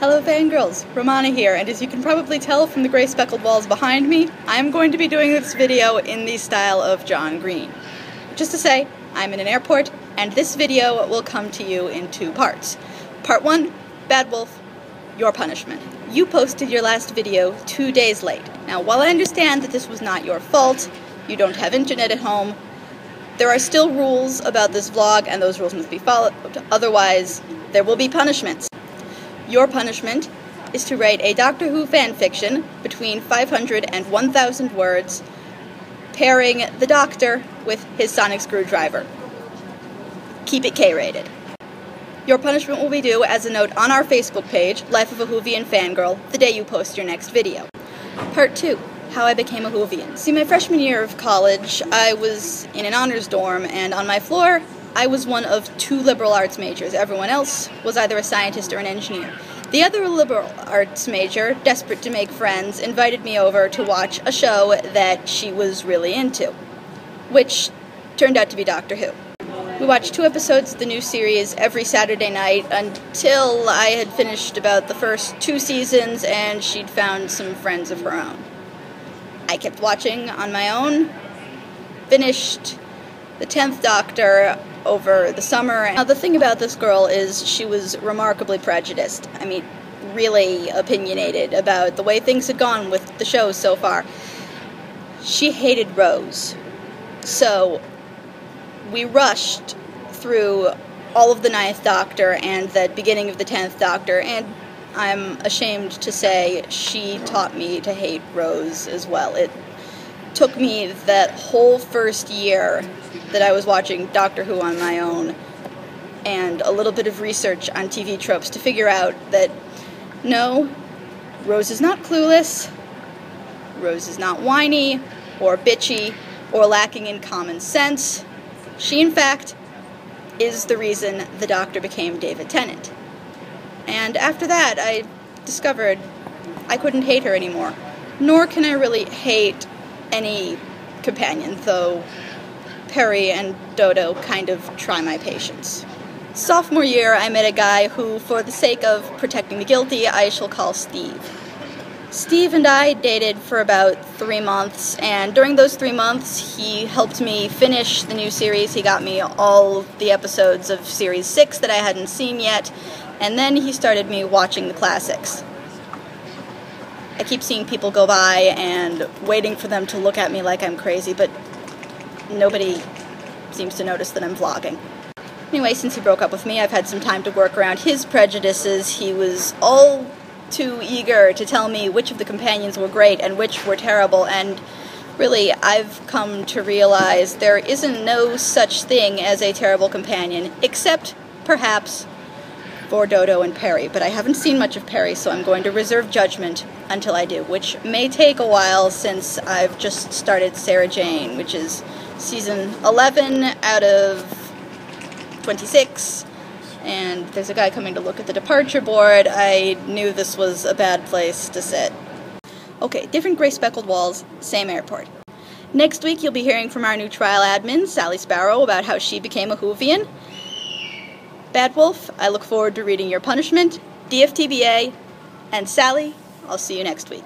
Hello fangirls, Romana here, and as you can probably tell from the gray speckled walls behind me, I'm going to be doing this video in the style of John Green. Just to say, I'm in an airport, and this video will come to you in two parts. Part 1, Bad Wolf, your punishment. You posted your last video 2 days late. Now, while I understand that this was not your fault, you don't have internet at home, there are still rules about this vlog, and those rules must be followed, otherwise there will be punishments. Your punishment is to write a Doctor Who fanfiction between 500 and 1,000 words, pairing the Doctor with his sonic screwdriver. Keep it K-rated. Your punishment will be due as a note on our Facebook page, Life of a Whovian Fangirl, the day you post your next video. Part 2, How I Became a Whovian. See, my freshman year of college, I was in an honors dorm, and on my floor, I was one of 2 liberal arts majors. Everyone else was either a scientist or an engineer. The other liberal arts major, desperate to make friends, invited me over to watch a show that she was really into, which turned out to be Doctor Who. We watched 2 episodes of the new series every Saturday night until I had finished about the first 2 seasons and she'd found some friends of her own. I kept watching on my own, finished the 10th Doctor over the summer. Now, the thing about this girl is she was remarkably prejudiced. I mean, really opinionated about the way things had gone with the show so far. She hated Rose. So we rushed through all of the 9th Doctor and the beginning of the 10th Doctor, and I'm ashamed to say she taught me to hate Rose as well. It took me that whole first year that I was watching Doctor Who on my own and a little bit of research on TV tropes to figure out that no, Rose is not clueless, Rose is not whiny or bitchy or lacking in common sense. She, in fact, is the reason the Doctor became David Tennant. And after that, I discovered I couldn't hate her anymore. Nor can I really hate any companion, though Perry and Dodo kind of try my patience. Sophomore year, I met a guy who, for the sake of protecting the guilty, I shall call Steve. Steve and I dated for about 3 months, and during those 3 months, he helped me finish the new series. He got me all the episodes of Series 6 that I hadn't seen yet, and then he started me watching the classics. I keep seeing people go by and waiting for them to look at me like I'm crazy, but nobody seems to notice that I'm vlogging. Anyway, since he broke up with me, I've had some time to work around his prejudices. He was all too eager to tell me which of the companions were great and which were terrible, and really, I've come to realize there isn't no such thing as a terrible companion, except, perhaps, for Dodo and Perry, but I haven't seen much of Perry, so I'm going to reserve judgment until I do, which may take a while since I've just started Sarah Jane, which is season 11 out of 26, and there's a guy coming to look at the departure board. I knew this was a bad place to sit. Okay, different gray speckled walls, same airport. Next week you'll be hearing from our new trial admin, Sally Sparrow, about how she became a Whovian. Bad Wolf, I look forward to reading your punishment. DFTBA, and Sally, I'll see you next week.